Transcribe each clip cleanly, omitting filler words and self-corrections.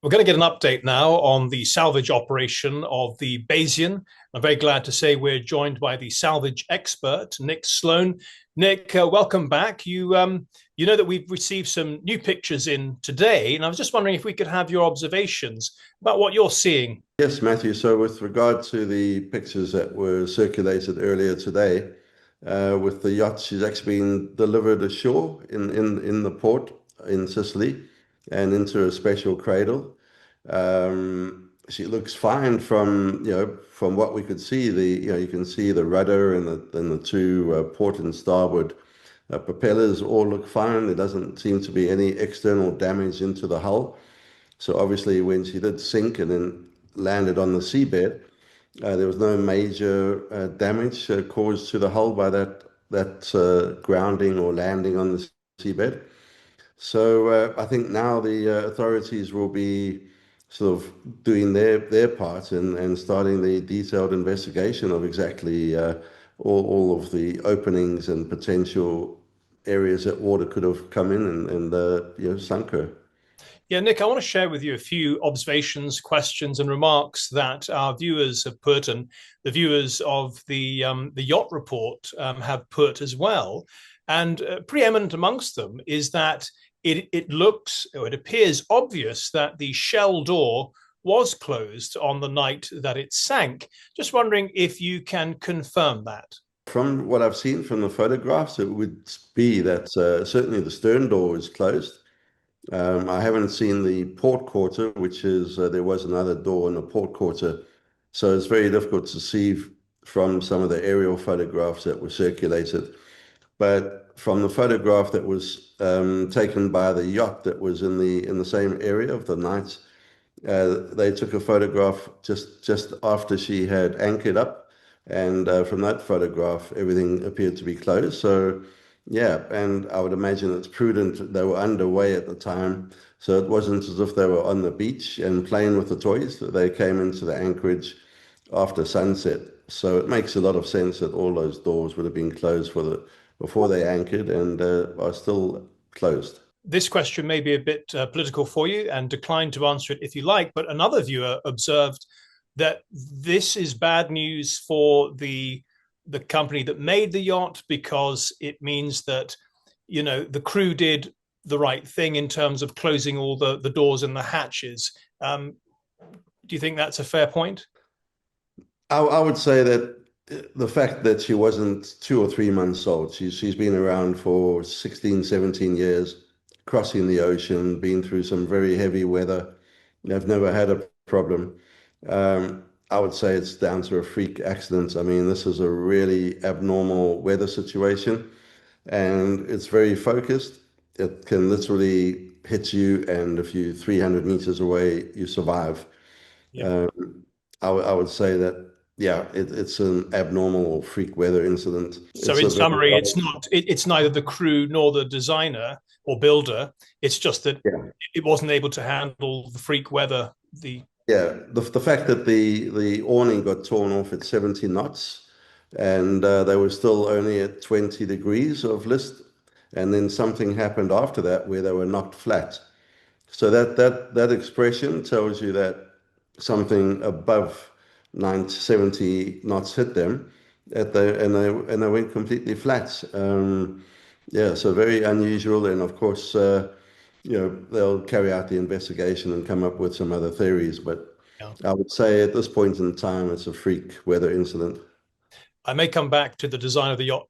We're going to get an update now on the salvage operation of the Bayesian. I'm very glad to say we're joined by the salvage expert, Nick Sloane. Nick, welcome back. You know that we've received some new pictures in today, and I was just wondering if we could have your observations about what you're seeing. Yes, Matthew. So, with regard to the pictures that were circulated earlier today, with the yacht, she's actually been delivered ashore in the port in Sicily and into a special cradle. She looks fine from what we could see. You can see the rudder and the two port and starboard propellers all look fine. There doesn't seem to be any external damage into the hull. So obviously, when she did sink and then landed on the seabed, there was no major damage caused to the hull by that grounding or landing on the seabed. So I think now the authorities will be sort of doing their part and starting the detailed investigation of exactly all of the openings and potential areas that water could have come in and sunk her. Yeah, Nick, I want to share with you a few observations, questions, and remarks that our viewers have put, and the viewers of the yacht report have put as well. And preeminent amongst them is that it looks, or it appears obvious that the shell door was closed on the night that it sank. Just wondering if you can confirm that. From what I've seen from the photographs, it would be that certainly the stern door is closed. I haven't seen the port quarter, which is there was another door in the port quarter, so it's very difficult to see from some of the aerial photographs that were circulated. But from the photograph that was taken by the yacht that was in the same area of the night, they took a photograph just after she had anchored up, and from that photograph, everything appeared to be closed. So, yeah, and I would imagine it's prudent. They were underway at the time, so it wasn't as if they were on the beach and playing with the toys. That they came into the anchorage after sunset. So it makes a lot of sense that all those doors would have been closed before they anchored and are still closed. This question may be a bit political for you and decline to answer it if you like, but another viewer observed that this is bad news for the company that made the yacht because it means that the crew did the right thing in terms of closing all the doors and the hatches. Do you think that's a fair point? I would say that the fact that she wasn't 2 or 3 months old, she's been around for 16, 17 years, crossing the ocean, been through some very heavy weather. They've never had a problem. I would say it's down to a freak accident. I mean, this is a really abnormal weather situation, and it's very focused. It can literally hit you, and if you're 300 meters away, you survive. Yeah. I would say that, yeah, it's an abnormal or freak weather incident. So It's in a very, summary, it's neither the crew nor the designer or builder. It's just that yeah, it wasn't able to handle the freak weather. The yeah. The fact that the awning got torn off at 70 knots, and they were still only at 20 degrees of list, and then something happened after that where they were knocked flat. So that expression tells you that something above 90, 70 knots hit them and they went completely flat. Yeah, so very unusual. And of course, they'll carry out the investigation and come up with some other theories. But yeah. I would say at this point in time, it's a freak weather incident. I may come back to the design of the yacht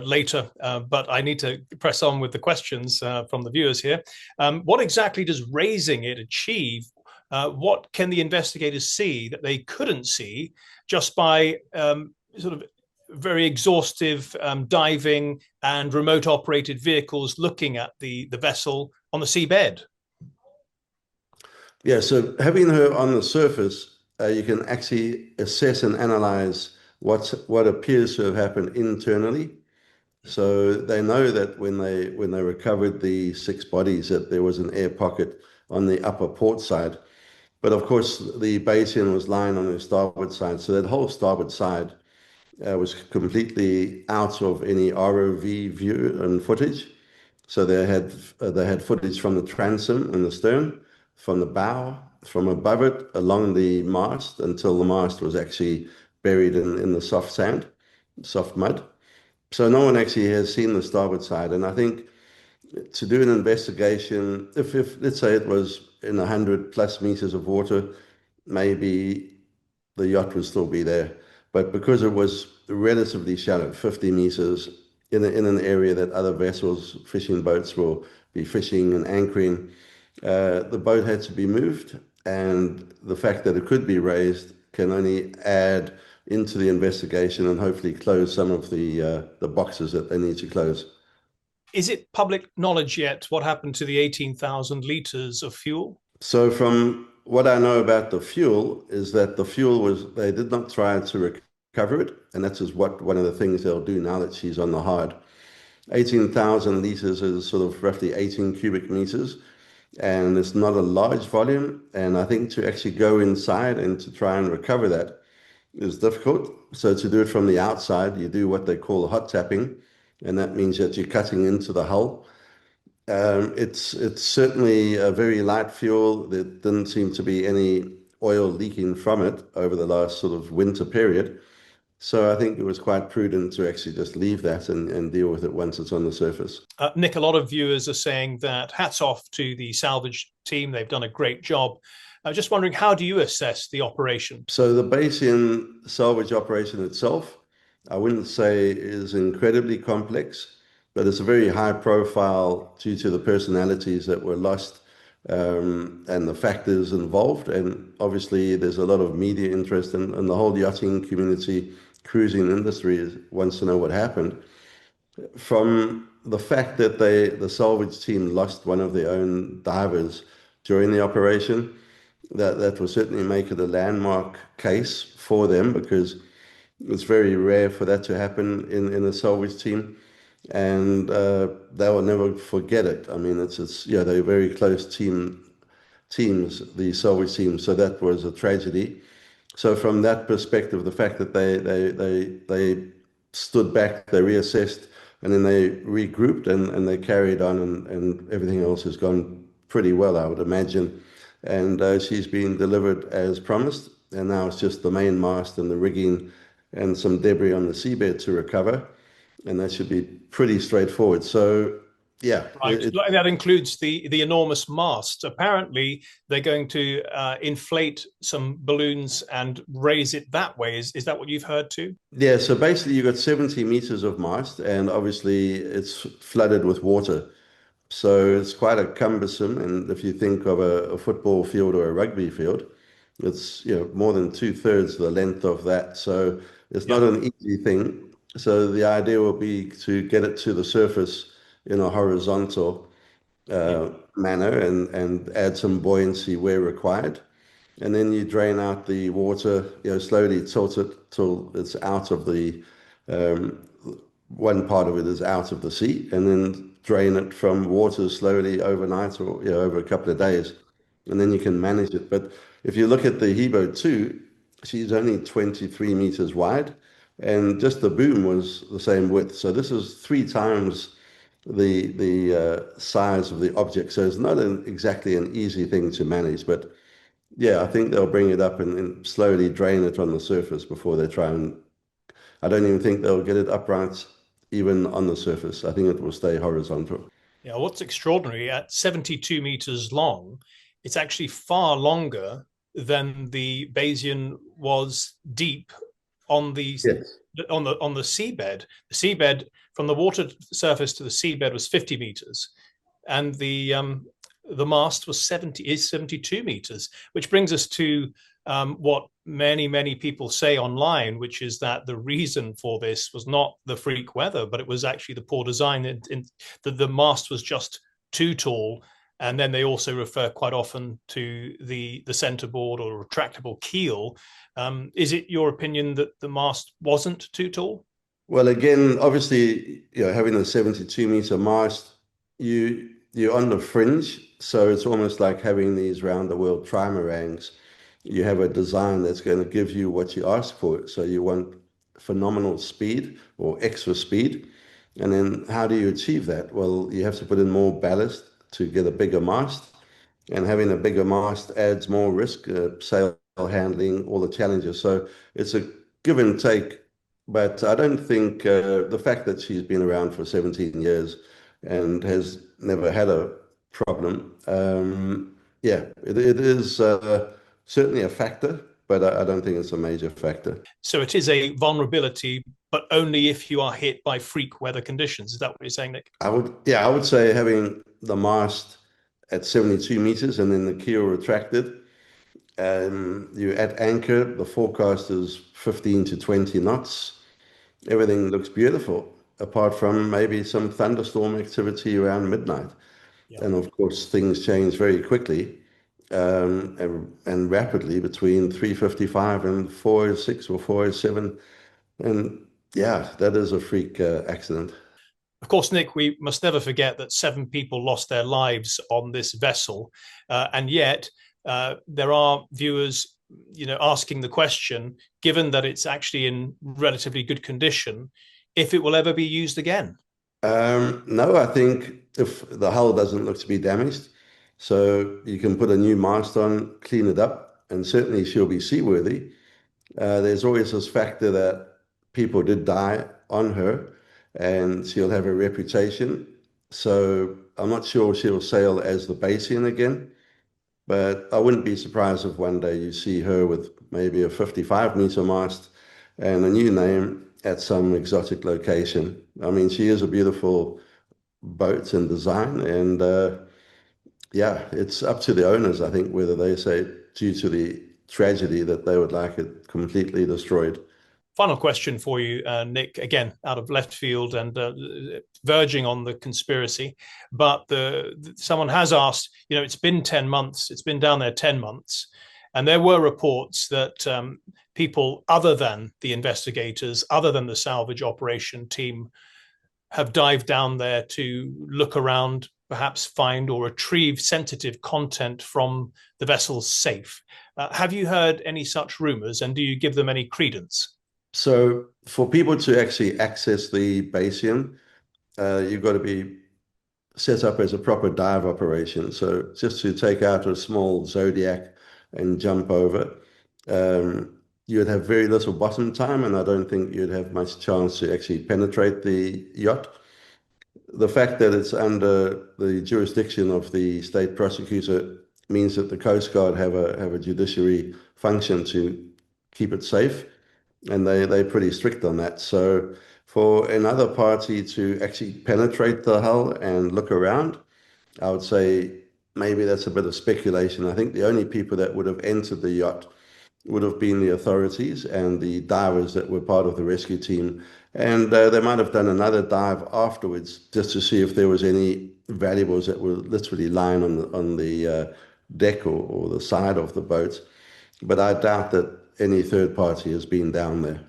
later, but I need to press on with the questions from the viewers here. What exactly does raising it achieve? What can the investigators see that they couldn't see just by sort of very exhaustive diving and remote operated vehicles looking at the vessel on the seabed? Yeah, so having her on the surface, you can actually assess and analyze what appears to have happened internally. So they know that when they recovered the six bodies, that there was an air pocket on the upper port side. But of course, the Bayesian was lying on the starboard side, so that whole starboard side was completely out of any ROV view and footage. So they had footage from the transom and the stern, from the bow, from above it along the mast until the mast was actually buried in the soft sand, soft mud. So no one actually has seen the starboard side. And I think to do an investigation, if let's say it was in 100+ meters of water, maybe the yacht would still be there. But because it was relatively shallow, 50 meters, in an area that other vessels, fishing boats will be fishing and anchoring, the boat had to be moved. And the fact that it could be raised can only add into the investigation and hopefully close some of the boxes that they need to close. Is it public knowledge yet what happened to the 18,000 liters of fuel? So from what I know about the fuel is that the fuel was, they did not try to recover it, and that's just what one of the things they'll do now that she's on the hard. 18,000 liters is sort of roughly 18 cubic meters, and it's not a large volume. And I think to actually go inside and to try and recover that is difficult. So to do it from the outside, you do what they call hot tapping, and that means that you're cutting into the hull. It's certainly a very light fuel. There didn't seem to be any oil leaking from it over the last sort of winter period. So I think it was quite prudent to actually just leave that and deal with it once it's on the surface. Nick, a lot of viewers are saying that hats off to the salvage team. They've done a great job. I was just wondering, how do you assess the operation? So the Bayesian salvage operation itself, I wouldn't say is incredibly complex, but it's a very high profile due to the personalities that were lost, and the factors involved. And obviously, there's a lot of media interest, and the whole yachting community, cruising industry wants to know what happened. From the fact that the salvage team lost one of their own divers during the operation, that will certainly make it a landmark case for them, because it's very rare for that to happen in a salvage team, and they will never forget it. I mean, it's yeah, they're very close teams, the salvage team. So that was a tragedy. So from that perspective, the fact that they stood back, they reassessed, and then they regrouped and they carried on, and everything else has gone pretty well, I would imagine. And she's been delivered as promised, and now it's just the main mast and the rigging and some debris on the seabed to recover, and that should be pretty straightforward. So yeah, Right. That includes the enormous mast. Apparently, they're going to inflate some balloons and raise it that way. Is that what you've heard too? yeah. So basically, you've got 70 meters of mast, and obviously it's flooded with water. So it's quite a cumbersome. And if you think of a football field or a rugby field, it's more than two-thirds the length of that. So it's not Yeah. an easy thing. So the idea will be to get it to the surface in a horizontal Yeah. manner, and add some buoyancy where required. And then you drain out the water, slowly tilt it till it's out of the um, one part of it is out of the sea, and then drain it from water slowly overnight, or over a couple of days, and then you can manage it. But if you look at the Hebo 2, she's only 23 meters wide, and just the boom was the same width. So this is three times the size of the object. So it's not exactly an easy thing to manage, but yeah, I think they'll bring it up and slowly drain it on the surface before they try and. I don't even think they'll get it upright even on the surface. I think it will stay horizontal. Yeah. What's extraordinary, at 72 meters long, it's actually far longer than the Bayesian was deep on the Yes. on the seabed. The seabed from the water surface to the seabed was 50 meters, and the mast was 72 meters, which brings us to what many people say online, which is that the reason for this was not the freak weather, but it was actually the poor design. The mast was just too tall. And then they also refer quite often to the centerboard or retractable keel. Is it your opinion that the mast wasn't too tall? Well, again, obviously, having a 72-meter mast, you're on the fringe, so it's almost like having these round the world trimarans. You have a design that's going to give you what you ask for. So you want phenomenal speed or extra speed. And then how do you achieve that? Well, you have to put in more ballast to get a bigger mast. and having a bigger mast adds more risk, sail handling, all the challenges. So it's a give and take. But I don't think the fact that she's been around for 17 years and has never had a problem, yeah, it is certainly a factor, but I don't think it's a major factor. So it is a vulnerability, but only if you are hit by freak weather conditions. Is that what you're saying, Nick? I would say having the mast at 72 meters and then the keel retracted. You at anchor, the forecast is 15 to 20 knots. Everything looks beautiful, apart from maybe some thunderstorm activity around midnight. Yeah. And of course, things change very quickly and rapidly between 3:55 and 4:06 or 4:07. And yeah, that is a freak accident. Of course, Nick, we must never forget that 7 people lost their lives on this vessel, and yet there are viewers, asking the question, given that it's actually in relatively good condition, if it will ever be used again. No, I think if the hull doesn't look to be damaged, so you can put a new mast on, clean it up, and certainly she'll be seaworthy. There's always this factor that people did die on her, and she'll have a reputation. So I'm not sure she'll sail as the Bayesian again, but I wouldn't be surprised if one day you see her with maybe a 55-meter mast and a new name at some exotic location. I mean, she is a beautiful boat and design, and yeah, it's up to the owners, I think, whether they say due to the tragedy that they would like it completely destroyed. Final question for you, Nick, again, out of left field and verging on the conspiracy. But someone has asked, it's been 10 months, it's been down there 10 months. And there were reports that people other than the investigators, other than the salvage operation team, have dived down there to look around, perhaps find or retrieve sensitive content from the vessel's safe. Have you heard any such rumors, and do you give them any credence? So for people to actually access the Bayesian, you've got to be set up as a proper dive operation. So just to take out a small Zodiac and jump over, you'd have very little bottom time, and I don't think you'd have much chance to actually penetrate the yacht. The fact that it's under the jurisdiction of the state prosecutor means that the Coast Guard have a judiciary function to keep it safe, and they're pretty strict on that. So for another party to actually penetrate the hull and look around, I would say maybe that's a bit of speculation. I think the only people that would have entered the yacht would have been the authorities and the divers that were part of the rescue team. And they might have done another dive afterwards just to see if there was any valuables that were literally lying on the deck or the side of the boat. But I doubt that any third party has been down there.